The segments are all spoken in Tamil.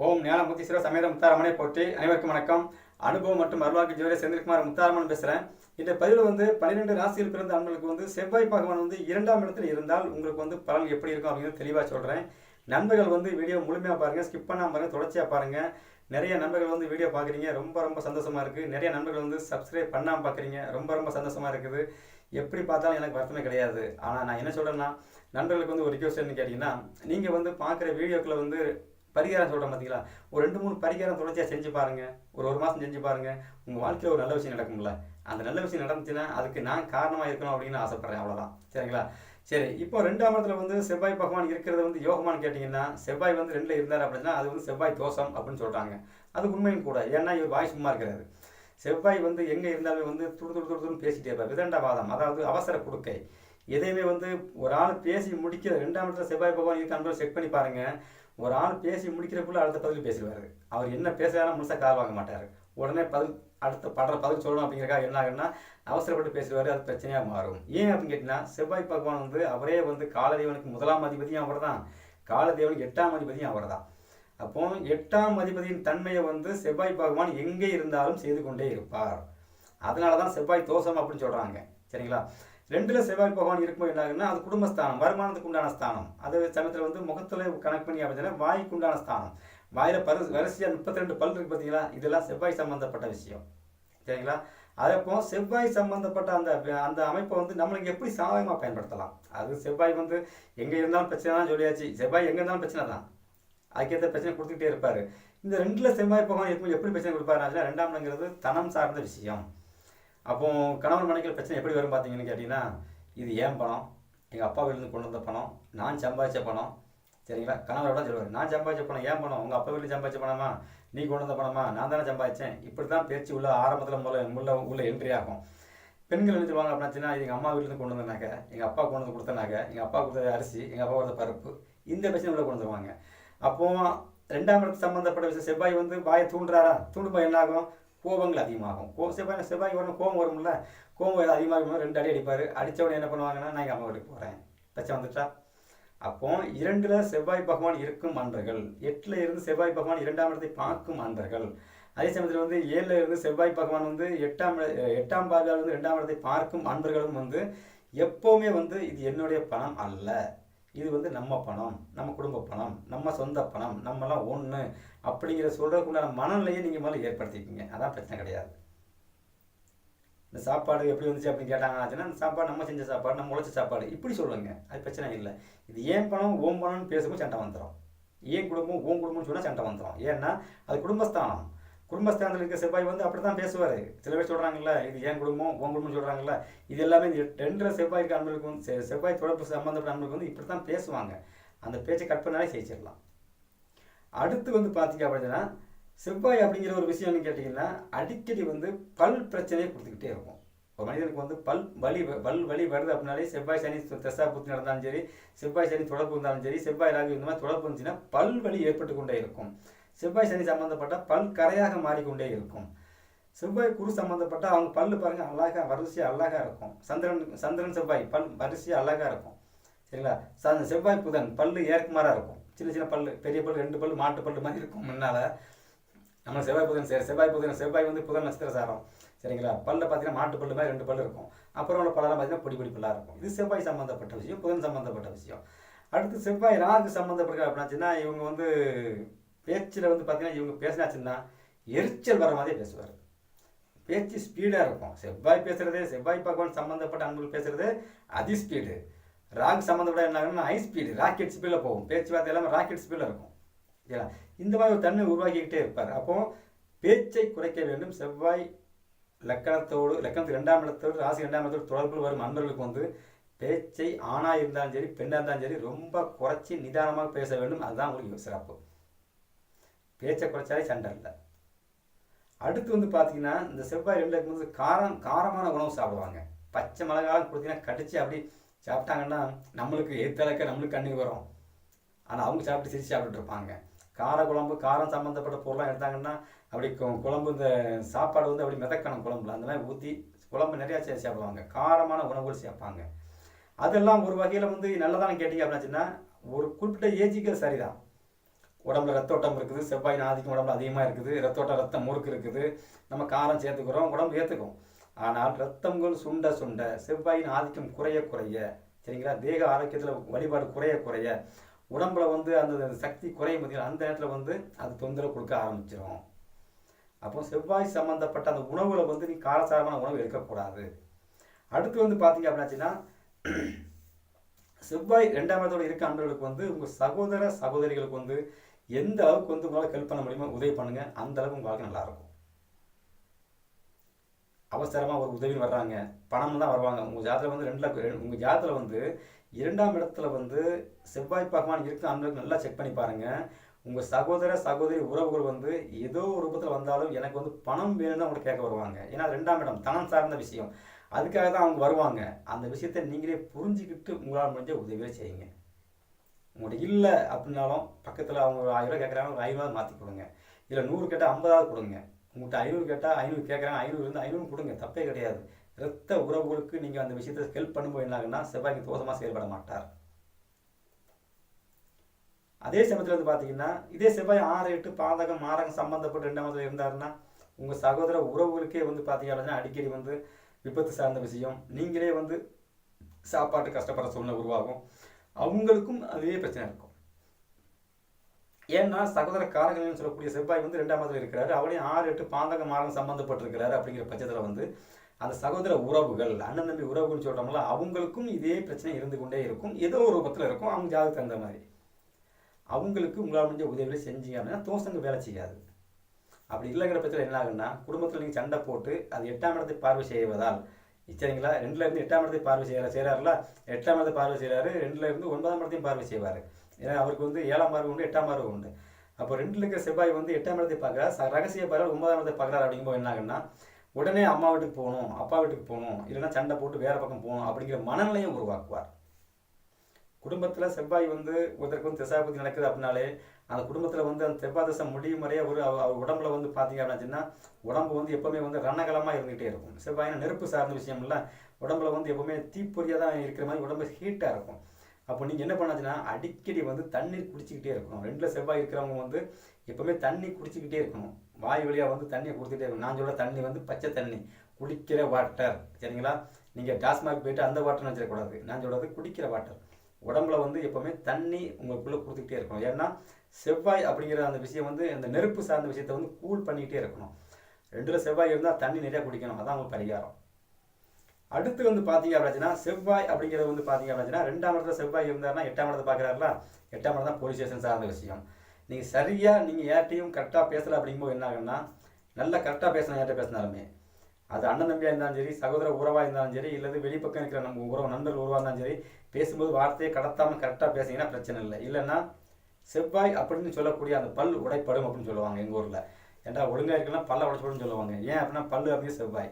ஓம் ஞானமுத்தீஸ்வர சமேத முத்தாரமனை போற்றி. அனைவருக்கும் வணக்கம். அனுபவம் மற்றும் அருள்வாக்கு ஜோதிடர் செந்தில்குமார் முத்தாரமன் பேசுகிறேன். இந்த பதிவில் 12 ராசியில் பிறந்த ஆண்களுக்கு செவ்வாய் பகவான் 2ஆம் இடத்தில் இருந்தால் உங்களுக்கு பலன் எப்படி இருக்கும் அப்படிங்கிறது தெளிவாக சொல்கிறேன். நண்பர்கள் வீடியோ முழுமையாக பாருங்கள், ஸ்கிப் பண்ணாமல் பாருங்கள், தொடர்ச்சியாக பாருங்கள். நிறைய நண்பர்கள் வீடியோ பார்க்குறீங்க, ரொம்ப சந்தோஷமாக இருக்குது. நிறைய நண்பர்கள் சப்ஸ்கிரைப் பண்ணாமல் பார்க்குறீங்க, ரொம்ப சந்தோஷமாக இருக்குது. எப்படி பார்த்தாலும் எனக்கு வருத்தமே கிடையாது. ஆனால் நான் என்ன சொல்கிறேன்னா, நண்பர்களுக்கு ஒரு ரிக்வெஸ்ட் என்ன கேட்டிங்கன்னா, நீங்கள் பார்க்குற வீடியோக்களை பரிகாரம் சொல்கிறேன் பார்த்தீங்களா, ஒரு 2-3 பரிகாரம் தொடர்ச்சியாக செஞ்சு பாருங்கள். ஒரு மாதம் செஞ்சு பாருங்கள். உங்கள் வாழ்க்கையில் ஒரு நல்ல விஷயம் நடக்கும்ல. அந்த நல்ல விஷயம் நடந்துச்சுன்னா அதுக்கு நான் காரணமாக இருக்கணும் அப்படின்னு ஆசைப்பட்றேன். அவ்வளோதான். சரிங்களா? சரி, இப்போ 2ஆம் இடத்துல செவ்வாய் பகவான் இருக்கிறது யோகமானு கேட்டிங்கன்னா, செவ்வாய் 2ல் இருந்தார் அப்படின்னா அது செவ்வாய் தோஷம் அப்படின்னு சொல்கிறாங்க. அது உண்மையும் கூட. ஏன்னா இவர் வாய் சும்மா இருக்கிறாரு. செவ்வாய் எங்கே இருந்தாலுமே துடுதுன்னு பேசிட்டே இருப்பார். விதண்டாவாதம், அதாவது அவசர கொடுக்கை. எதையுமே ஒரு ஆள் பேசி முடிக்கிற 2ஆம் இடத்துல செவ்வாய் பகவான் இருக்கான்னு செக் பண்ணி பாருங்கள். ஒரு ஆள் பேசி முடிக்கிறக்குள்ள அடுத்த பதில் பேசிடுவார். அவர் என்ன பேசுகிறாலும் முழுசாக கால் வாங்க மாட்டார். உடனே அடுத்த பதில் சொல்லணும் அப்படிங்கிறக்காக என்ன ஆகுன்னா அவசரப்பட்டு பேசுவார். அது பிரச்சனையாக மாறும். ஏன் அப்படின்னு கேட்டிங்கன்னா, செவ்வாய் பகவான் அவரே காலதேவனுக்கு 1ஆம் அதிபதியும் அவர் தான், காலதேவனுக்கு 8ஆம் அதிபதியும் அவர் தான். அப்போ 8ஆம் அதிபதியின் தன்மையை செவ்வாய் பகவான் எங்கே இருந்தாலும் செய்து கொண்டே இருப்பார். அதனால தான் செவ்வாய் தோஷம் அப்படின்னு சொல்கிறாங்க. சரிங்களா? 2ல் செவ்வாய் பகவான் இருக்கும்போது என்ன ஆகுன்னா, அது குடும்பஸ்தானம், வருமானத்துக்கு உண்டான ஸ்தானம். அது சமயத்தில் முகத்தில் கணக்கு பண்ணி அப்படின்னா வாய்க்கு உண்டான ஸ்தானம். வாயில் வரிசையாக 32 பல் இருக்குது பார்த்தீங்களா, இதெல்லாம் செவ்வாய் சம்மந்தப்பட்ட விஷயம். சரிங்களா? அதப்போ செவ்வாய் சம்மந்தப்பட்ட அந்த அமைப்பை நம்மளுக்கு எப்படி சாதகமாக பயன்படுத்தலாம். அது செவ்வாய் எங்கே இருந்தாலும் பிரச்சனை தான் சொல்லியாச்சு. செவ்வாய் எங்கே இருந்தாலும் பிரச்சனை தான், அதுக்கேற்ற பிரச்சனை கொடுத்துக்கிட்டே இருப்பார். இந்த 2ல் செவ்வாய் பகவான் இருக்கும்போது எப்படி பிரச்சனை கொடுப்பாரு? 2ஆம் இடங்கிறது தனம் சார்ந்த விஷயம். அப்போ கணவன் மனைவிகள் பிரச்சனை எப்படி வரும் பார்த்தீங்கன்னு கேட்டிங்கன்னா, இது ஏன் பணம், எங்கள் அப்பா வீட்டிலேருந்து கொண்டு வந்த பணம், நான் சம்பாதிச்ச பணம். சரிங்களா? கணவரோட சொல்லுவார், நான் சம்பாதிச்ச பணம் ஏன் பணம், உங்கள் அப்பா வீட்டில் சம்பாதிச்ச பணமா, நீ கொண்டு வந்த பணமா, நான் தானே சம்பாதிச்சேன். இப்படி தான் பேச்சு உள்ள ஆரம்பத்தில் உள்ள என்ட்ரி ஆகும். பெண்கள் என்ன சொல்லுவாங்க அப்படின்னா, இது எங்கள் அம்மா வீட்டிலேருந்து கொண்டு வந்தனாக்க, எங்கள் அப்பா கொண்டு வந்து கொடுத்தனாக்க, எங்கள் அப்பா கொடுத்த அரிசி, எங்கள் அப்பா கொடுத்த பருப்பு, இந்த பிரச்சனை உள்ள கொண்டு வந்துருவாங்க. அப்போது 2ஆம் இடத்து சம்மந்தப்பட்ட விஷயம் செவ்வாய் வாயை தூண்டுறாரா, தூண்டும்போது என்ன ஆகும்? கோபங்கள் அதிகமாகும். செவ்வாய் வரணும், கோபம் வரும்ல. கோபம் அதிகமாக 2 அடி அடிப்பார். அடித்தவொடனே என்ன பண்ணுவாங்கன்னா, நான் எங்கள் அம்மா வீட்டுக்கு போகிறேன், பிரச்சனை வந்துட்டா. அப்போ 2ல் செவ்வாய் பகவான் இருக்கும் அன்பர்கள், 8ல் இருந்து செவ்வாய் பகவான் 2ஆம் இடத்தை பார்க்கும் அன்பர்கள், அதே சமயத்தில் 7ல் இருந்து செவ்வாய் பகவான் 8ஆம் பார்வையால் 2ஆம் இடத்தை பார்க்கும் அன்பர்களும் எப்போவுமே இது என்னுடைய பணம் அல்ல, இது நம்ம பணம், நம்ம குடும்ப பணம், நம்ம சொந்த பணம், நம்மலாம் ஒன்று அப்படிங்கிற சொல்கிறதுக்குண்டான மனநிலையை நீங்கள் முதல்ல ஏற்படுத்திக்கிங்க. அதான் பிரச்சனை கிடையாது. இந்த சாப்பாடு எப்படி வந்துச்சு அப்படின்னு கேட்டாங்கன்னா, அந்த சாப்பாடு நம்ம செஞ்ச சாப்பாடு, நம்ம உழைச்ச சாப்பாடு, இப்படி சொல்லுங்க. அது பிரச்சனை இல்லை. இது ஏன் பணம் ஓம் பணம்னு பேசும்போது சண்டை வந்துடும். ஏன் குடும்பம் ஓம் குடும்பம்னு சொன்னால் சண்டை வந்துடும். ஏன்னா அது குடும்பஸ்தானம். குடும்பஸ்தானத்தில் இருக்க செவ்வாய் அப்படி தான் பேசுவார். சில பேர் சொல்கிறாங்கல்ல, இது ஏன் குடும்பம் ஓம் குடும்பம்னு சொல்கிறாங்கல்ல, இது எல்லாமே 2ல் செவ்வாய் இருக்க அன்பர்களுக்கு செவ்வாய் தொடர்பு சம்மந்தப்பட்ட அன்பர்களுக்கு இப்படி தான் பேசுவாங்க. அந்த பேச்சை கட் பண்ணாலே ஜெயிச்சிடலாம். அடுத்து பார்த்தீங்க அப்படின்னா, செவ்வாய் அப்படிங்கிற ஒரு விஷயம்னு கேட்டிங்கன்னா, அடிக்கடி பல் பிரச்சனையை கொடுத்துக்கிட்டே இருக்கும். ஒரு மனிதனுக்கு பல் வலி வருது அப்படின்னாலே, செவ்வாய் சனி தசா புத்தி நடந்தாலும் சரி, செவ்வாய் சனி தொடர்பு இருந்தாலும் சரி, செவ்வாய் ராகு இந்த மாதிரி தொடர்பு இருந்துச்சுன்னா பல் வலி ஏற்பட்டு கொண்டே இருக்கும். செவ்வாய் சனி சம்மந்தப்பட்ட பல் கரையாக மாறிக்கொண்டே இருக்கும். செவ்வாய் குரு சம்மந்தப்பட்ட அவங்க பல்லு பாருங்கள், அழகாக வரிசையாக அழகாக இருக்கும். சந்திரன் செவ்வாய் பல் வரிசையாக அழகாக இருக்கும். சரிங்களா? செவ்வாய் புதன் பல்லு ஏற்குமாராக இருக்கும். சின்ன பல்லு, பெரிய பல்லு, 2 பல்லு மாட்டு பல்லு மாதிரி இருக்கும் முன்னால். நம்ம செவ்வாய் புதன் நட்சத்திர சாரம். சரிங்களா? பல்ல பார்த்தீங்கன்னா மாட்டு பல்லு மாதிரி 2 பல்லு இருக்கும். அப்புறம் உள்ள பல்லெல்லாம் பார்த்தீங்கன்னா பொடி பல்லாக இருக்கும். இது செவ்வாய் சம்மந்தப்பட்ட விஷயம், புதன் சம்மந்தப்பட்ட விஷயம். அடுத்து செவ்வாய் ராகு சம்மந்தப்பட்ட அப்படின்னாச்சுன்னா, இவங்க பேச்சில் பார்த்தீங்கன்னா, இவங்க பேசினாச்சுன்னா எரிச்சல் வர மாதிரியே பேசுவார். பேச்சு ஸ்பீடாக இருக்கும். செவ்வாய் பகவான் சம்மந்தப்பட்ட அன்புகள் பேசுறது அதி ஸ்பீடு. ராகு சம்மந்தப்பட்ட என்ன ஆகுன்னா ஹை ஸ்பீடு, ராக்கெட் ஸ்பீடில் போகும். பேச்சுவார்த்தை எல்லாமே ராக்கெட் ஸ்பீடில் இருக்கும். சரிங்களா? இந்த மாதிரி ஒரு தன்மை உருவாக்கிக்கிட்டே இருப்பார். அப்போ பேச்சை குறைக்க வேண்டும். செவ்வாய் லக்கணத்துக்கு 2ஆம் இடத்தோடு ராசி 2ஆம் இடத்தோடு தொடர்பில் வரும் அன்பர்களுக்கு பேச்சை ஆணாக இருந்தாலும் சரி, பெண்ணாக இருந்தாலும் சரி, ரொம்ப குறைச்சி நிதானமாக பேச வேண்டும். அதுதான் உங்களுக்கு சிறப்பு. பேச்சை குறைச்சாலே சண்டை இல்லை. அடுத்து பார்த்தீங்கன்னா, இந்த செவ்வாய் 2ல் இருக்கும்போது காரமான உணவு சாப்பிடுவாங்க. பச்சை மிளகாலாம் கொடுத்தீங்கன்னா கடிச்சு அப்படி சாப்பிட்டாங்கன்னா நம்மளுக்கு எத்தளக்க நம்மளுக்கு கண்ணீர் வரும். ஆனால் அவங்க சாப்பிட்டு சிரிச்சு சாப்பிட்டுட்டு இருப்பாங்க. குழம்பு, காரம் சம்மந்தப்பட்ட பொருளாக எடுத்தாங்கன்னா அப்படி குழம்பு, இந்த சாப்பாடு அப்படி மிதக்கணும் குழம்புல, அந்த மாதிரி ஊற்றி குழம்பு நிறையா சாப்பிடுவாங்க. காரமான உணவுகள் சேர்ப்பாங்க. அதெல்லாம் ஒரு வகையில் நல்லதானு கேட்டிங்க அப்படின்னாச்சுன்னா, ஒரு குறிப்பிட்ட ஏஜுக்கு சரிதான். உடம்புல ரத்த ஓட்டம் இருக்குது, செவ்வாயின் ஆதிக்கம் உடம்புல அதிகமாக இருக்குது, ரத்தம் முறுக்கு இருக்குது, நம்ம காரம் சேர்த்துக்கிறோம், உடம்பு ஏற்றுக்கும். ஆனால் ரத்தங்கள் சுண்ட சுண்ட செவ்வாயின் ஆதிக்கம் குறைய குறைய, சரிங்களா, தேக ஆரோக்கியத்தில் வழிபாடு குறைய குறைய உடம்புல வந்து அந்த சக்தி குறையும் போது அந்த நேரத்தில் வந்து அது தொந்தரவு கொடுக்க ஆரம்பிச்சிடும். அப்போ செவ்வாய் சம்மந்தப்பட்ட அந்த உணவுல வந்து நீ காரசாரமான உணவு எடுக்கக்கூடாது. அடுத்து வந்து பார்த்தீங்க அப்படின்னாச்சுன்னா, செவ்வாய் 2ஆம் இடத்தோட இருக்க அன்பர்களுக்கு வந்து உங்கள் சகோதர சகோதரிகளுக்கு வந்து எந்த அளவுக்கு வந்து உங்களால் ஹெல்ப் பண்ண முடியுமோ உதவி பண்ணுங்க. அந்த அளவுக்கு உங்க வாழ்க்கை நல்லா இருக்கும். அவசரமாக ஒரு உதவி வர்றாங்க, பணம் தான் வருவாங்க. உங்கள் ஜாதத்தில் வந்து உங்கள் ஜாதத்தில் வந்து 2ஆம் இடத்துல வந்து செவ்வாய் பகவான் இருக்க அன்பர்களுக்கு நல்லா செக் பண்ணி பாருங்க. உங்கள் சகோதர சகோதரி உறவுகள் வந்து ஏதோ ஒரு ரூபத்தில் வந்தாலும் எனக்கு வந்து பணம் வேணும்னு அவங்க கேட்க வருவாங்க. ஏன்னா 2ஆம் இடம் தனம் சார்ந்த விஷயம், அதுக்காக தான் அவங்க வருவாங்க. அந்த விஷயத்தை நீங்களே புரிஞ்சுக்கிட்டு உங்களால் முடிஞ்ச உதவியை செய்யுங்க. உங்கள்கிட்ட இல்லை அப்படின்னாலும் பக்கத்தில் அவங்க ஒரு 1000 ரூபா கேட்குறாங்க, ஒரு 500 மாற்றி கொடுங்க. இல்லை 100 கேட்டால் 50 கொடுங்க. உங்கள்கிட்ட 500 கேட்டால் 500 கேட்குறாங்க, 500 இருந்து 500 கொடுங்க, தப்பே கிடையாது. இரத்த உறவுகளுக்கு நீங்கள் அந்த விஷயத்தை ஹெல்ப் பண்ணும்போது என்ன ஆகுன்னா செவ்வாய்க்கு தோஷமாக செயல்பட மாட்டார். அதே சமயத்தில் வந்து பார்த்தீங்கன்னா இதே செவ்வாய் 6, 8 பாதகம் மாரகம் சம்பந்தப்பட்டு 2ஆம் இடத்துல இருந்தாருன்னா உங்கள் சகோதர உறவுகளுக்கே வந்து பார்த்தீங்க அப்படின்னா அடிக்கடி வந்து விபத்து சார்ந்த விஷயம், நீங்களே வந்து சாப்பாட்டு கஷ்டப்படுற சூழ்நிலை உருவாகும். அவங்களுக்கும் அதே பிரச்சனை இருக்கும். ஏன்னா சகோதர காரகங்கள்னு சொல்லக்கூடிய செவ்வாய் வந்து 2ஆம் இடத்துல இருக்கிறாரு, அவளையும் 6, 8 பாதகம் மாரகம் சம்பந்தப்பட்டிருக்கிறாரு. அப்படிங்கிற பட்சத்தில் வந்து அந்த சகோதர உறவுகள், அண்ணன் தம்பி உறவுகள்னு சொல்கிறோம்ல, அவங்களுக்கும் இதே பிரச்சனை இருந்து கொண்டே இருக்கும். ஏதோ ஒரு ரூபத்தில் இருக்கும். அவங்க ஜாதகத்துக்கு தகுந்த மாதிரி அவங்களுக்கு உங்களால் முடிஞ்ச உதவிகளை செஞ்சீங்க அப்படின்னா தோஷங்கள் வேலை செய்யாது. அப்படி இல்லைங்கிற பட்சத்தில் என்ன ஆகுன்னா குடும்பத்தில் நீங்கள் சண்டை போட்டு அது 8ஆம் இடத்தை பார்வை செய்வதால், சரிங்களா, 2ல் இருந்து 8ஆம் இடத்தை பார்வை செய்கிறாருல, 8ஆம் இடத்தை பார்வை செய்கிறாரு, 2ல் இருந்து 9ஆம் இடத்தையும் பார்வை செய்வார். ஏன்னா அவருக்கு வந்து 7ஆம் பார்வை உண்டு, 8ஆம் பார்வை உண்டு. அப்போ 2ல் இருக்கிற செவ்வாய் வந்து 8ஆம் இடத்தை பார்க்குறாரு, ரகசிய பார்வை 9ஆம் இடத்தை பார்க்குறாரு. அப்படிங்கும்போது என்ன ஆகுன்னா உடனே அம்மா வீட்டுக்கு போகணும், அப்பா வீட்டுக்கு போகணும், இல்லைன்னா சண்டை போட்டு வேறு பக்கம் போகணும் அப்படிங்கிற மனநிலையும் உருவாக்குவார். குடும்பத்தில் செவ்வாய் வந்து ஒருத்தருக்கு வந்து திசாபதி நடக்குது அப்படின்னாலே அந்த குடும்பத்தில் வந்து அந்த செவ்வாய் தசை முடியும் வரையே அவர் உடம்புல வந்து பார்த்தீங்க அப்படின்னா உடம்பு வந்து எப்போவுமே வந்து ரணகலமாக இருந்துகிட்டே இருக்கும். செவ்வாயினா நெருப்பு சார்ந்த விஷயம் இல்லை, உடம்புல வந்து எப்போவுமே தீப்பொறியாக தான் இருக்கிற மாதிரி உடம்பு ஹீட்டாக இருக்கும். அப்போ நீங்கள் என்ன பண்ணாச்சுன்னா அடிக்கடி வந்து தண்ணீர் குடிச்சிக்கிட்டே இருக்கணும். 2ல் செவ்வாய் இருக்கிறவங்க வந்து எப்போவுமே தண்ணி குடிச்சிக்கிட்டே இருக்கணும். வாய் வழியாக வந்து தண்ணியை குடிச்சிக்கிட்டே இருக்கணும். நான் சொல்ல தண்ணி வந்து பச்சை தண்ணி, குடிக்கிற வாட்டர், சரிங்களா. நீங்கள் டாஸ்மாக் போயிட்டு அந்த வாட்டர்னு வச்சிடக்கூடாது. நான் சொல்கிறது குடிக்கிற வாட்டர். உடம்புல வந்து எப்போவுமே தண்ணி உங்களுக்குள்ளே கொடுத்துக்கிட்டே இருக்கணும். ஏன்னா செவ்வாய் அப்படிங்கிற அந்த விஷயம் வந்து அந்த நெருப்பு சார்ந்த விஷயத்தை வந்து கூல் பண்ணிக்கிட்டே இருக்கணும். 2ல் செவ்வாய் இருந்தால் தண்ணி நிறையா குடிக்கணும், அதான் உங்களுக்கு பரிகாரம். அடுத்து வந்து பார்த்தீங்க அப்படின்னா செவ்வாய் அப்படிங்கிறது வந்து பார்த்தீங்க அப்படின்னா 2ஆம் இடத்துல செவ்வாய் இருந்தாருன்னா 8ஆம் இடத்தை பார்க்குறாருல, 8ஆம் இடம் தான் போலீஸ் ஸ்டேஷன் சார்ந்த விஷயம். நீங்கள் சரியாக நீங்கள் யார்ட்டையும் கரெக்டாக பேசலை அப்படிங்கும்போது என்ன ஆகுன்னா, நல்லா கரெக்டாக பேசணும். யார்கிட்ட பேசினாலுமே அது அண்ணன் தம்பியாக இருந்தாலும் சரி, சகோதர உறவாக இருந்தாலும் சரி, இல்லது வெளிப்பக்கம் இருக்கிற நம்ம உறவு நண்பர்கள் உறவாக இருந்தாலும் சரி, பேசும்போது வார்த்தையை கடத்தாமல் கரெக்டாக பேசிங்கன்னா பிரச்சனை இல்லை. இல்லைன்னா செவ்வாய் அப்படின்னு சொல்லக்கூடிய அந்த பல் உடைப்படும் அப்படின்னு சொல்லுவாங்க எங்கள் ஊரில். ஏன்டா ஒழுங்காக இருக்கலாம் பல்ல உடைச்சப்படும்னு சொல்லுவாங்க. ஏன் அப்படின்னா பல்லு அப்படின்னு செவ்வாய்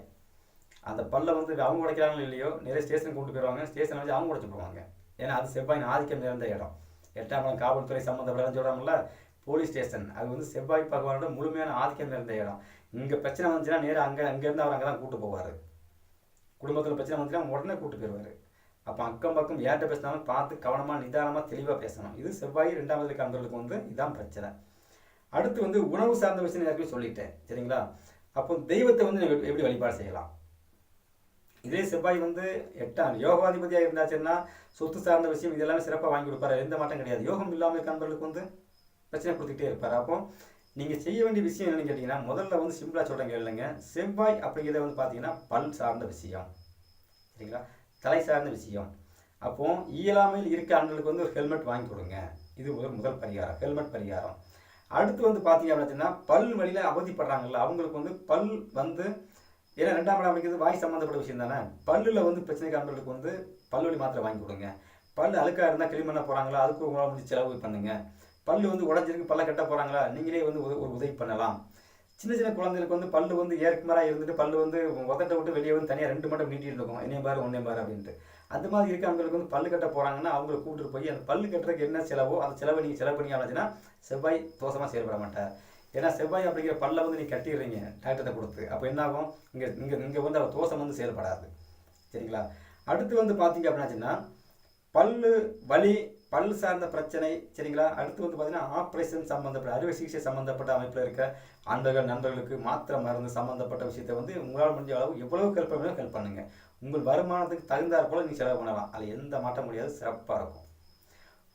அந்த பல்லை வந்து அவங்க உடைக்கிறாங்களோ இல்லையோ நிறைய ஸ்டேஷன் கொண்டு போயிடுவாங்க, ஸ்டேஷனை வச்சு அவங்க உடைச்சு போடுவாங்க. ஏன்னா அது செவ்வாயின் ஆதிக்கம் நிறைந்த இடம். 8ஆம் இடம் காவல்துறை சம்மந்தப்பட்ட சொல்கிறாங்கல்ல, போலீஸ் ஸ்டேஷன், அது வந்து செவ்வாய் பகவானோட முழுமையான ஆதிக்கம் நிறைந்த இடம். இங்கே பிரச்சனை வந்துச்சுன்னா நேராக அங்கேருந்து அவர் அங்கே தான் கூப்பிட்டு போவார். குடும்பத்தில் பிரச்சனை வந்துச்சுன்னா உடனே கூப்பிட்டு போயிடுவார். அப்போ அக்கம் பக்கம் யார்கிட்ட பேசினாலும் பார்த்து கவனமாக நிதானமாக தெளிவாக பேசணும். இது செவ்வாய் 2ஆம் இடத்துக்கு அன்பர்களுக்கு வந்து இதான் பிரச்சனை. அடுத்து வந்து உணவு சார்ந்த விஷயம் யாருக்கும் சொல்லிட்டேன், சரிங்களா. அப்போ தெய்வத்தை வந்து எப்படி வழிபாடு செய்யலாம். இதே செவ்வாய் வந்து 8ஆம் யோகாதிபதியாக இருந்தாச்சுன்னா சொத்து சார்ந்த விஷயம் இதெல்லாமே சிறப்பாக வாங்கி கொடுப்பாரு, எந்த மாற்றம் கிடையாது. யோகம் இல்லாமல் இருக்க அன்பர்களுக்கு வந்து பிரச்சனை கொடுத்துக்கிட்டே இருப்பார். அப்போ நீங்கள் செய்ய வேண்டிய விஷயம் என்னன்னு கேட்டிங்கன்னா, முதல்ல வந்து சிம்பிளாக சொல்கிறேங்க இல்லைங்க, செவ்வாய் அப்படிங்கிறத வந்து பார்த்தீங்கன்னா பல் சார்ந்த விஷயம், சரிங்களா, தலை சார்ந்த விஷயம். அப்போ இயலாமையில் இருக்க ஆண்களுக்கு வந்து ஒரு ஹெல்மெட் வாங்கி கொடுங்க. இது முதல் பரிகாரம், ஹெல்மெட் பரிகாரம். அடுத்து வந்து பார்த்தீங்க அப்படின்னா பல் வழியில் அவதிப்படுறாங்கல்ல, அவங்களுக்கு வந்து பல் வந்து ஏன்னா 2ஆம் இடம் அப்படிங்கிறது வாய் சம்மந்தப்பட்ட விஷயம் தானே. பல்லில் வந்து பிரச்சனை ஆண்களுக்கு வந்து பல்வழி மாத்திரை வாங்கி கொடுங்க. பல் அழுக்காக இருந்தால் கிளீன் பண்ண போகிறாங்களா, அதுக்கு உங்களால் முடிஞ்சு செலவு பண்ணுங்க. பல்லு வந்து உடஞ்சிருக்கு, பல்ல கட்ட போகிறாங்களா, நீங்களே வந்து ஒரு உதவி பண்ணலாம். சின்ன சின்ன குழந்தைகளுக்கு வந்து பல்லு வந்து ஏற்குமாராக இருந்துட்டு பல்லு வந்து உதட்ட விட்டு வெளியே வந்து தனியாக 2 மட்டும் நீட்டிட்டு இருக்கும், என்னையும் பாரு ஒன்னே பாரு அப்படின்ட்டு. அந்த மாதிரி இருக்க அவங்களுக்கு வந்து பல்லு கட்ட போகிறாங்கன்னா அவங்களை கூப்பிட்டு போய் அந்த பல்லு கட்டுறதுக்கு என்ன செலவோ அந்த செலவை நீங்கள் செலவு பண்ணி ஆச்சுன்னா செவ்வாய் தோஷமாக செயல்பட மாட்டார். ஏன்னா செவ்வாய் அப்படிங்கிற பல்லை வந்து நீங்கள் கட்டிடுறீங்க டாக்டர்கிட்ட கொடுத்து, அப்போ என்ன ஆகும், இங்கே வந்து அவர் தோஷம் வந்து செயல்படாது, சரிங்களா. அடுத்து வந்து பார்த்தீங்க அப்படின்னாச்சுன்னா பல்லு வலி பல் சார்ந்த பிரச்சனை, சரிங்களா. அடுத்து வந்து பார்த்தீங்கன்னா ஆப்ரேஷன் சம்மந்தப்பட்ட அறுவை சிகிச்சை சம்மந்தப்பட்ட அமைப்பில் இருக்க ஆண்கள் நண்பர்களுக்கு மாத்திரை மருந்து சம்மந்தப்பட்ட விஷயத்தை வந்து உங்களால் முடிஞ்ச அளவு எவ்வளவு ஹெல்ப் பண்ணணும் ஹெல்ப் பண்ணுங்கள். உங்கள் வருமானத்துக்கு தகுந்தாற் போல் நீங்கள் செலவு பண்ணலாம். அதில் எந்த மாற்றம் முடியாது, சிறப்பாக இருக்கும்.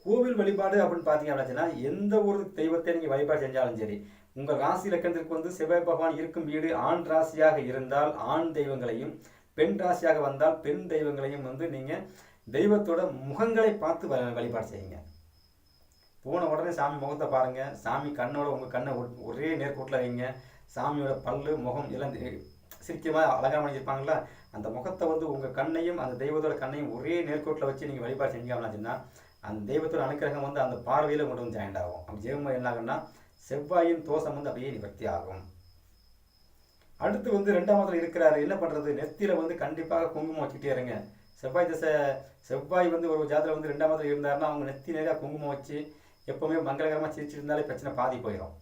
கோவில் வழிபாடு அப்படின்னு பார்த்தீங்க அப்படின்னா எந்த ஒரு தெய்வத்தை நீங்கள் வழிபாடு செஞ்சாலும் சரி, உங்கள் ராசி லக்கணத்திற்கு வந்து செவ்வாய் பகவான் இருக்கும் வீடு ஆண் ராசியாக இருந்தால் ஆண் தெய்வங்களையும், பெண் ராசியாக வந்தால் பெண் தெய்வங்களையும் வந்து நீங்கள் தெய்வத்தோட முகங்களை பார்த்து வழிபாடு செய்யுங்க. போன உடனே சாமி முகத்தை பாருங்கள். சாமி கண்ணோட உங்கள் கண்ணை ஒரே நேர்கோட்டில் வைங்க. சாமியோட பல்லு முகம் எல்லாம் சிரிக்கமாக அழகாக பண்ணியிருப்பாங்களா, அந்த முகத்தை வந்து உங்கள் கண்ணையும் அந்த தெய்வத்தோட கண்ணையும் ஒரே நேர்கோட்டில் வச்சு நீங்கள் வழிபாடு செஞ்சோம்னா அந்த தெய்வத்தோட அனுக்கிரகம் வந்து அந்த பார்வையில் கொண்டு வந்து ஜாயிண்ட் ஆகும். அப்படி செய்யும்போது என்ன ஆகும்னா செவ்வாயின் தோஷம் வந்து அப்படியே நிவர்த்தி ஆகும். அடுத்து வந்து 2ஆம் இடத்துல இருக்கிறாரு, என்ன பண்ணுறது, நெத்தியில் வந்து கண்டிப்பாக குங்குமம் வச்சுக்கிட்டே இருங்க. செவ்வாய் வந்து ஒரு ஜாதகத்தில் வந்து 2ஆம் இடத்துல இருந்தாருன்னா அவங்க நெத்தி நிறையா குங்குமம் வச்சு எப்போவுமே மங்களகரமாக சிரிச்சுட்டு இருந்தாலே பிரச்சனை பாதி போயிடும்.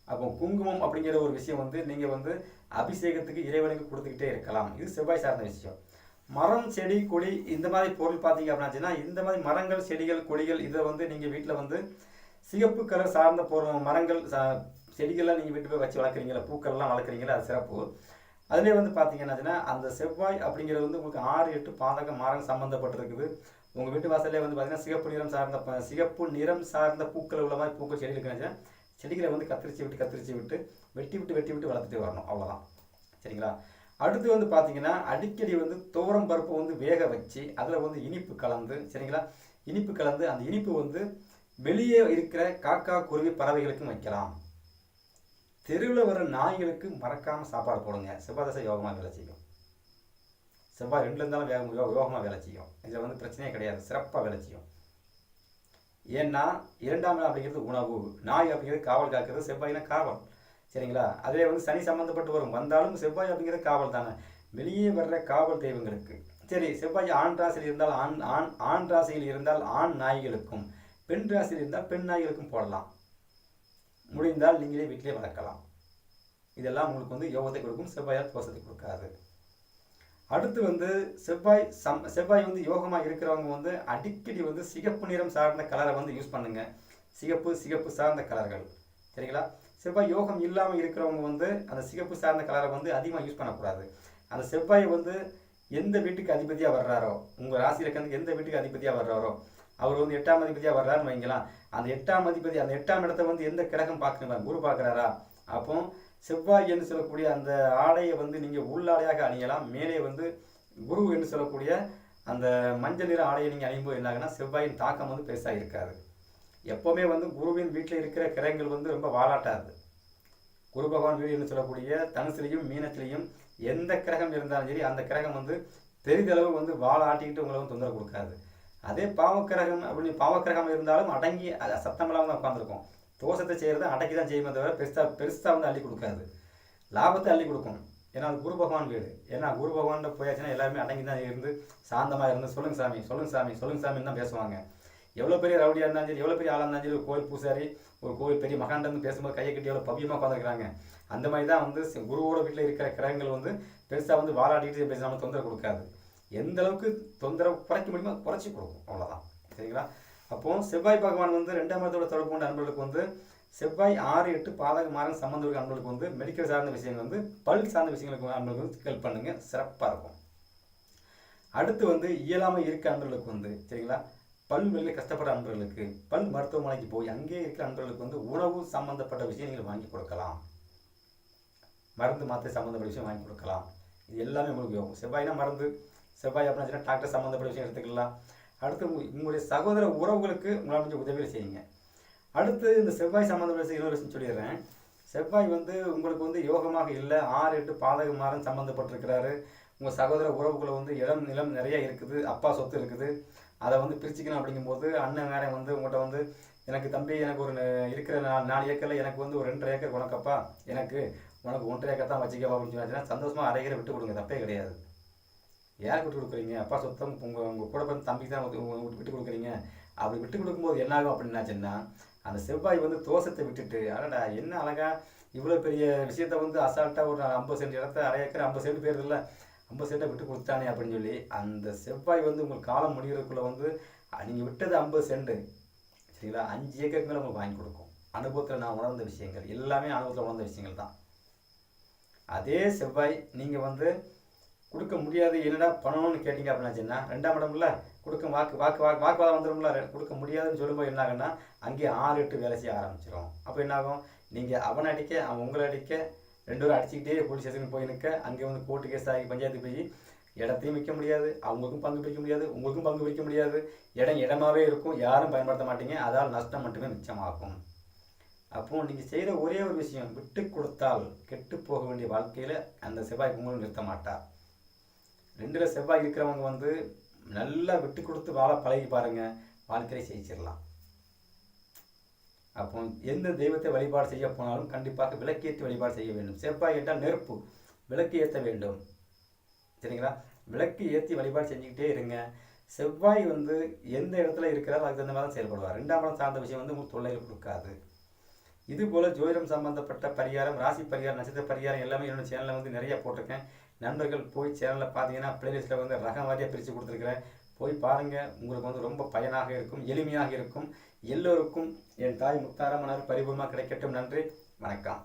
அப்போ குங்குமம் அப்படிங்கிற ஒரு விஷயம் வந்து நீங்கள் வந்து அபிஷேகத்துக்கு இறைவனுக்கு கொடுத்துக்கிட்டே இருக்கலாம். இது செவ்வாய் சார்ந்த விஷயம். மரம் செடி கொடி இந்த மாதிரி பொருள் பார்த்தீங்க அப்படின்னா இந்த மாதிரி மரங்கள் செடிகள் கொடிகள் இதை வந்து நீங்கள் வீட்டில் வந்து சிகப்பு கலர் சார்ந்த மரங்கள் செடிகள்லாம் நீங்கள் வீட்டு போய் வச்சு வளர்க்குறீங்களா, பூக்கள்லாம் வளர்க்குறீங்களா, அது சிறப்பு. அதிலே வந்து பார்த்தீங்கன்னா அந்த செவ்வாய் அப்படிங்கிறது வந்து உங்களுக்கு 6-8 பாதக மரம் சம்மந்தப்பட்டிருக்குது. உங்கள் வீட்டு வாசல்லே வந்து பார்த்தீங்கன்னா சிகப்பு நிறம் சார்ந்த பூக்கள் உள்ள மாதிரி பூக்கள் செடி இருக்குன்னு செடிகளை வந்து கத்திரிச்சு விட்டு வெட்டி விட்டு வளர்த்துட்டு வரணும், அவ்வளோதான். சரிங்களா. அடுத்து வந்து பார்த்தீங்கன்னா அடிக்கடி வந்து துவரம் பருப்பை வந்து வேக வச்சு அதில் வந்து இனிப்பு கலந்து, சரிங்களா, இனிப்பு கலந்து அந்த இனிப்பு வந்து வெளியே இருக்கிற காக்கா குருவி பறவைகளுக்கும் வைக்கலாம். தெருவில் வர நாய்களுக்கு மறக்காமல் சாப்பாடு போடுங்க. செவ்வாய் தசை யோகமாக வேலை செய்யும். செவ்வாய் 2 இருந்தாலும் யோகமாக வேலை செய்யும். இதில் வந்து பிரச்சனையே கிடையாது, சிறப்பாக வேலை செய்யும். ஏன்னா 2ஆம் இடம் அப்படிங்கிறது உணவு, நாய் அப்படிங்கிறது காவல் காக்கிறது, செவ்வாய்னா காவல். சரிங்களா. அதிலே வந்து சனி சம்மந்தப்பட்டு வந்தாலும் செவ்வாய் அப்படிங்கிறது காவல் தானே, வெளியே வர்ற காவல் தெய்வங்களுக்கு. சரி, செவ்வாய் ஆண் ராசியில் இருந்தால் ஆண் ராசியில் இருந்தால் ஆண் நாய்களுக்கும், பெண் ராசியில் இருந்தால் பெண் நாய்களுக்கும் போடலாம். முடிந்தால் நீங்களே வீட்டிலே வளர்க்கலாம். இதெல்லாம் உங்களுக்கு வந்து யோகத்தை கொடுக்கும், செவ்வாயால் தோஷத்தை கொடுக்காது. அடுத்து வந்து செவ்வாய் வந்து யோகமாக இருக்கிறவங்க வந்து அடிக்கடி வந்து சிகப்பு நிறம் சார்ந்த கலரை வந்து யூஸ் பண்ணுங்க. சிகப்பு சார்ந்த கலர்கள், சரிங்களா. செவ்வாய் யோகம் இல்லாமல் இருக்கிறவங்க வந்து அந்த சிகப்பு சார்ந்த கலரை வந்து அதிகமாக யூஸ் பண்ணக்கூடாது. அந்த செவ்வாய் வந்து எந்த வீட்டுக்கு அதிபதியாக வர்றாரோ, உங்கள் ராசி லக்கணத்துக்கு எந்த வீட்டுக்கு அதிபதியாக வர்றாரோ அவர் வந்து 8ஆம் அதிபதியாக வர்றாருன்னு வைங்கலாம். அந்த 8ஆம் அதிபதி அந்த 8ஆம் இடத்தை வந்து எந்த கிரகம் பார்க்கணும், குரு பார்க்குறாரா. அப்போ செவ்வாய் என்று சொல்லக்கூடிய அந்த ஆடையை வந்து நீங்கள் உள்ளாடையாக அணியலாம். மேலே வந்து குரு என்று சொல்லக்கூடிய அந்த மஞ்சள் நிற ஆடையை நீங்கள் அணியும்போது என்ன ஆகுனா செவ்வாயின் தாக்கம் வந்து பெருசாக இருக்காது. எப்போவுமே வந்து குருவின் வீட்டில் இருக்கிற கிரகங்கள் வந்து ரொம்ப வாலாட்டாது. குரு பகவான் வீடு என்று சொல்லக்கூடிய தனுசுலையும் மீனத்திலையும் எந்த கிரகம் இருந்தாலும் சரி அந்த கிரகம் வந்து பெரிதளவு வந்து வாழாட்டிக்கிட்டு உங்களை வந்து தொந்தரவு கொடுக்காது. அதே பாவக்கிரகம் இருந்தாலும் அடங்கி சத்தமில்லாமல் தான் உட்காந்துருக்கும். தோஷத்தை செய்கிறது அடக்கி தான் செய்யுமே தவிர பெருசாக வந்து அள்ளி கொடுக்காது, லாபத்தை அள்ளி கொடுக்கும். ஏன்னா அது குரு பகவான் வீடு. ஏன்னா குரு பகவான் போயாச்சுன்னா எல்லாருமே அடங்கி தான் இருந்து சாந்தமாக இருந்து சொல்லுங்க சாமின்னு தான் பேசுவாங்க. எவ்வளோ பெரிய ரவுடியாக இருந்தாலும் சரி, எவ்வளோ பெரிய ஆளாக இருந்தாலும் சரி, ஒரு கோயில் பூசாரி ஒரு கோயில் பெரிய மகாண்டன்னு பேசும்போது கையை கட்டி எவ்வளோ பவியமாக உட்காந்துருக்காங்க. அந்த மாதிரி தான் வந்து குருவோட வீட்டில் இருக்கிற கிரகங்கள் வந்து பெருசாக வந்து வாராட்டிட்டு பேசாமல் தொந்தரவு கொடுக்காது. எந்த அளவுக்கு தொந்தரவு குறைக்க முடியுமோ குறைச்சி கொடுக்கும், அவ்வளோதான். சரிங்களா. அப்போது செவ்வாய் பகவான் வந்து 2ஆம் இடத்தோட தொடர்பு கொண்ட அன்பர்களுக்கு வந்து செவ்வாய் 6-8 பாதக மாறும் சம்பந்தம் இருக்க அன்பர்களுக்கு வந்து மெடிக்கல் சார்ந்த விஷயங்கள் வந்து பல் சார்ந்த விஷயங்களுக்கு அன்பர்களுக்கு வந்து ஹெல்ப் பண்ணுங்க, சிறப்பாக இருக்கும். அடுத்து வந்து இயலாமல் இருக்க அன்பர்களுக்கு வந்து, சரிங்களா, பல் வெளியில் கஷ்டப்பட அன்பர்களுக்கு பல் மருத்துவமனைக்கு போய் அங்கே இருக்கிற அன்பர்களுக்கு வந்து உணவு சம்பந்தப்பட்ட விஷயம் நீங்கள் வாங்கி கொடுக்கலாம். மருந்து மாத்திரை சம்மந்தப்பட்ட விஷயம் வாங்கி கொடுக்கலாம். இது எல்லாமே உங்களுக்கு யோகம். செவ்வாய்னா மருந்து, செவ்வாய் அப்படின்னா டாக்டர் சம்மந்தப்பட்ட விஷயம் எடுத்துக்கலாம். அடுத்து உங்களுடைய சகோதர உறவுகளுக்கு உங்களால் கொஞ்சம் உதவிகள் செய்யுங்க. அடுத்து இந்த செவ்வாய் சம்மந்தப்பட்ட இன்னொரு விஷயம் சொல்லிடுறேன். செவ்வாய் வந்து உங்களுக்கு வந்து யோகமாக இல்லை, 6-8 பாதக மாறும் சம்மந்தப்பட்டிருக்கிறாரு. உங்கள் சகோதர உறவுகளை வந்து இடம் நிலம் நிறைய இருக்குது, அப்பா சொத்து இருக்குது, அதை வந்து பிரிச்சுக்கணும். அப்படிங்கும்போது அண்ணன் வேற வந்து உங்கள்கிட்ட வந்து எனக்கு தம்பி எனக்கு ஒரு இருக்கிற 4 ஏக்கரில் எனக்கு வந்து ஒரு 2.5 ஏக்கர் உனக்கப்பா, உனக்கு 1.5 ஏக்கர் தான் வச்சுக்கப்பா அப்படின்னு சொன்னாச்சுன்னா சந்தோஷமாக அரைக்கிற விட்டு கொடுங்க, தப்பே கிடையாது. யாருக்கு விட்டு கொடுக்குறீங்க? அப்பா சொத்தம் உங்கள் கூட பிறந்த தம்பிக்கு தான் விட்டு கொடுக்குறீங்க. அப்படி விட்டு கொடுக்கும்போது என்ன ஆகும் அப்படின்னாச்சுன்னா அந்த செவ்வாய் வந்து தோஷத்தை விட்டுட்டு அடடா என்ன அழகா இவ்வளோ பெரிய விஷயத்த வந்து அசால்ட்டாக ஒரு 50 சென்ட் இடத்த அரை ஏக்கர் 50 சென்ட் பேர் இல்லை 50 சென்ட்டை விட்டு கொடுத்தானே அப்படின்னு சொல்லி அந்த செவ்வாய் வந்து உங்களுக்கு காலம் முடிகிறதுக்குள்ளே வந்து நீங்கள் விட்டது 50 சென்ட் சரிங்களா, 5 ஏக்கருக்கு மேலே உங்களுக்கு வாங்கி கொடுக்கும். அனுபவத்தில் நான் உணர்ந்த விஷயங்கள் எல்லாமே அனுபவத்தில் உணர்ந்த விஷயங்கள் தான். அதே செவ்வாய் நீங்கள் வந்து கொடுக்க முடியாது, என்னடா பண்ணணும்னு கேட்டிங்க அப்படின்னாச்சுன்னா 2ஆம் இடம்ல கொடுக்க வாக்குவாதம் வந்துடும்ல. கொடுக்க முடியாதுன்னு சொல்லும்போது என்ன ஆகுன்னா அங்கேயே 6-8 வேலை செய்ய ஆரம்பிச்சிடும். அப்போ என்ன ஆகும், நீங்கள் அவனை அடிக்க அவன் உங்களை அடிக்க 2 பேரும் அடிச்சுக்கிட்டே போலீஸ் ஸ்டேஷனுக்கு போய் நிற்க, அங்கே வந்து கோர்ட்டு கேஸ் ஆகி பஞ்சாயத்து போய் இடத்தையும் விற்க முடியாது, அவங்களுக்கும் பங்கு பிரிக்க முடியாது, உங்களுக்கும் பங்கு பிரிக்க முடியாது. இடமாவே இருக்கும், யாரும் பயன்படுத்த மாட்டீங்க. அதால் நஷ்டம் மட்டுமே மிச்சமாகும். அப்போ நீங்கள் செய்கிற ஒரே ஒரு விஷயம், விட்டு கொடுத்தால் கெட்டு போக வேண்டிய வாழ்க்கையில் அந்த செவ்வாய் உங்களும் நிறுத்த மாட்டார். 2ல் செவ்வாய் இருக்கிறவங்க வந்து நல்லா விட்டு கொடுத்து வாழ பழகி பாருங்க, வாழ்க்கையை ஜெயிச்சிடலாம். அப்போ எந்த தெய்வத்தை வழிபாடு செய்ய போனாலும் கண்டிப்பாக விளக்கேற்றி வழிபாடு செய்ய வேண்டும். செவ்வாய் என்றால் நெருப்பு, விளக்கு ஏற்ற வேண்டும் சரிங்களா. விளக்கு ஏற்றி வழிபாடு செஞ்சுக்கிட்டே இருங்க. செவ்வாய் வந்து எந்த இடத்துல இருக்கிறாரோ அதுக்கு தகுந்த மாதிரி தான் செயல்படுவார். 2ஆம் இடம் சார்ந்த விஷயம் வந்து உங்களுக்கு தொல்லையில் கொடுக்காது. இது போல் ஜோதிடம் சம்பந்தப்பட்ட பரிகாரம், ராசி பரிகாரம், நட்சத்திர பரிகாரம் எல்லாமே என்னோட சேனலில் வந்து நிறைய போட்டிருக்கேன். நண்பர்கள் போய் சேனலில் பார்த்தீங்கன்னா பிளேலிஸ்ட்டில் வந்து ரகம் வாரியாக பிரித்து கொடுத்துருக்குறேன். போய் பாருங்கள், உங்களுக்கு வந்து ரொம்ப பயனாக இருக்கும், எளிமையாக இருக்கும். எல்லோருக்கும் என் தாய் முத்தாரம்மனார் பரிபூர்ணமாக கிடைக்கட்டும். நன்றி, வணக்கம்.